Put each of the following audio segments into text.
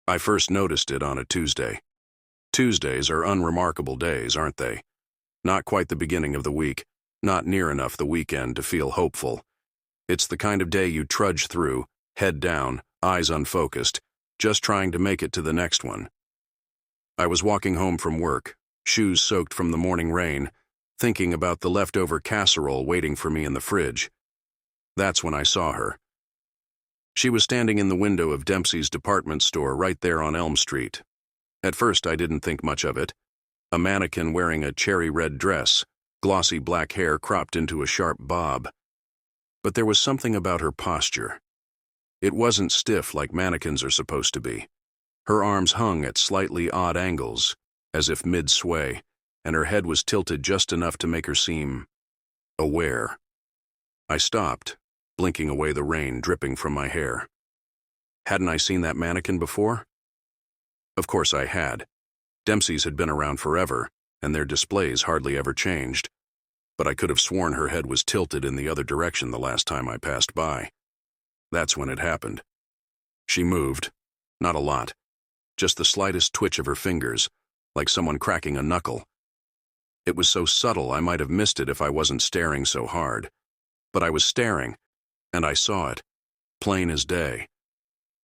I first noticed it on a Tuesday. Tuesdays are unremarkable days, aren't they? Not quite the beginning of the week, not near enough the weekend to feel hopeful. It's the kind of day you trudge through, head down, eyes unfocused, just trying to make it to the next one. I was walking home from work, shoes soaked from the morning rain, thinking about the leftover casserole waiting for me in the fridge. That's when I saw her. She was standing in the window of Dempsey's department store right there on Elm Street. At first I didn't think much of it. A mannequin wearing a cherry red dress, glossy black hair cropped into a sharp bob. But there was something about her posture. It wasn't stiff like mannequins are supposed to be. Her arms hung at slightly odd angles, as if mid-sway, and her head was tilted just enough to make her seem aware. I stopped, blinking away the rain dripping from my hair. Hadn't I seen that mannequin before? Of course I had. Dempsey's had been around forever, and their displays hardly ever changed. But I could have sworn her head was tilted in the other direction the last time I passed by. That's when it happened. She moved. Not a lot. Just the slightest twitch of her fingers, like someone cracking a knuckle. It was so subtle I might have missed it if I wasn't staring so hard. But I was staring, and I saw it, plain as day.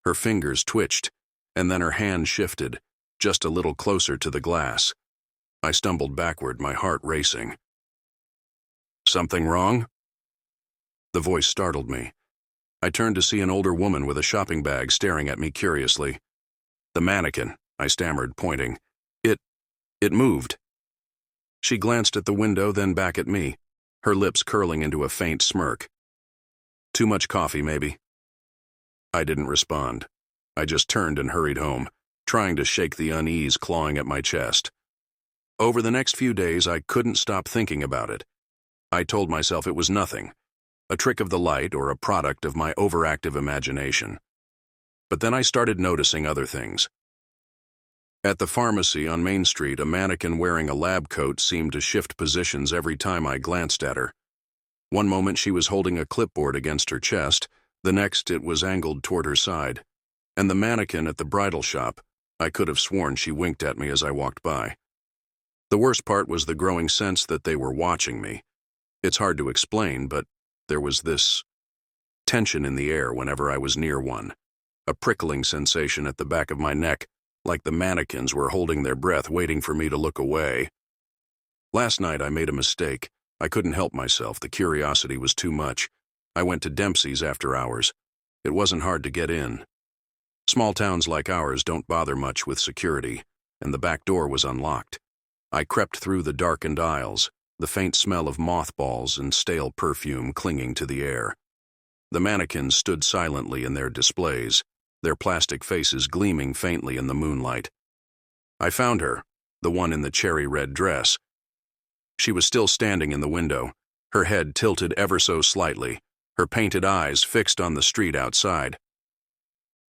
Her fingers twitched, and then her hand shifted, just a little closer to the glass. I stumbled backward, my heart racing. "Something wrong?" The voice startled me. I turned to see an older woman with a shopping bag staring at me curiously. "The mannequin," I stammered, pointing. It moved." She glanced at the window, then back at me, her lips curling into a faint smirk. "Too much coffee, maybe?" I didn't respond. I just turned and hurried home, trying to shake the unease clawing at my chest. Over the next few days, I couldn't stop thinking about it. I told myself it was nothing, a trick of the light or a product of my overactive imagination. But then I started noticing other things. At the pharmacy on Main Street, a mannequin wearing a lab coat seemed to shift positions every time I glanced at her. One moment she was holding a clipboard against her chest, the next it was angled toward her side. And the mannequin at the bridal shop, I could have sworn she winked at me as I walked by. The worst part was the growing sense that they were watching me. It's hard to explain, but there was this tension in the air whenever I was near one, a prickling sensation at the back of my neck, like the mannequins were holding their breath waiting for me to look away. Last night I made a mistake. I couldn't help myself. The curiosity was too much. I went to Dempsey's after hours. It wasn't hard to get in. Small towns like ours don't bother much with security, and the back door was unlocked. I crept through the darkened aisles, the faint smell of mothballs and stale perfume clinging to the air. The mannequins stood silently in their displays, their plastic faces gleaming faintly in the moonlight. I found her, the one in the cherry red dress. She was still standing in the window, her head tilted ever so slightly, her painted eyes fixed on the street outside.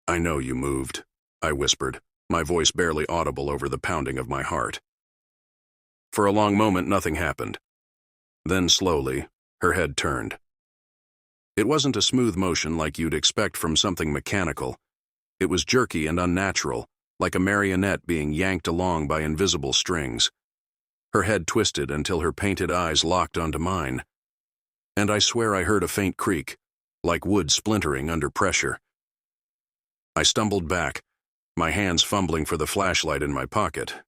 "I know you moved," I whispered, my voice barely audible over the pounding of my heart. For a long moment, nothing happened. Then slowly, her head turned. It wasn't a smooth motion like you'd expect from something mechanical. It was jerky and unnatural, like a marionette being yanked along by invisible strings. Her head twisted until her painted eyes locked onto mine. And I swear I heard a faint creak, like wood splintering under pressure. I stumbled back, my hands fumbling for the flashlight in my pocket.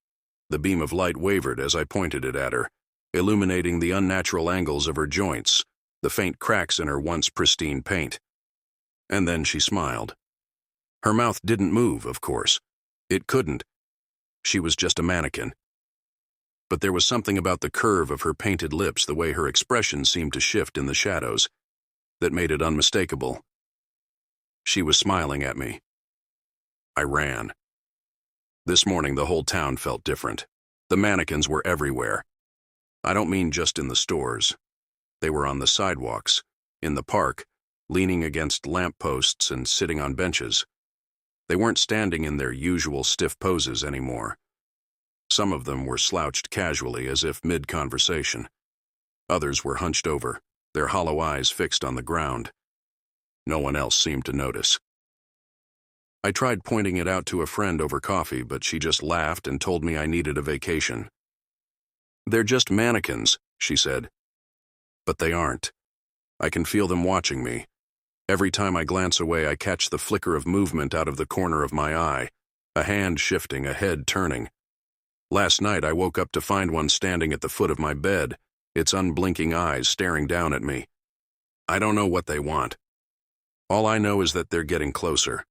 The beam of light wavered as I pointed it at her, illuminating the unnatural angles of her joints, the faint cracks in her once pristine paint. And then she smiled. Her mouth didn't move, of course. It couldn't. She was just a mannequin. But there was something about the curve of her painted lips, the way her expression seemed to shift in the shadows, that made it unmistakable. She was smiling at me. I ran. This morning the whole town felt different. The mannequins were everywhere. I don't mean just in the stores. They were on the sidewalks, in the park, leaning against lampposts and sitting on benches. They weren't standing in their usual stiff poses anymore. Some of them were slouched casually as if mid-conversation. Others were hunched over, their hollow eyes fixed on the ground. No one else seemed to notice. I tried pointing it out to a friend over coffee, but she just laughed and told me I needed a vacation. "They're just mannequins," she said. But they aren't. I can feel them watching me. Every time I glance away, I catch the flicker of movement out of the corner of my eye, a hand shifting, a head turning. Last night, I woke up to find one standing at the foot of my bed, its unblinking eyes staring down at me. I don't know what they want. All I know is that they're getting closer.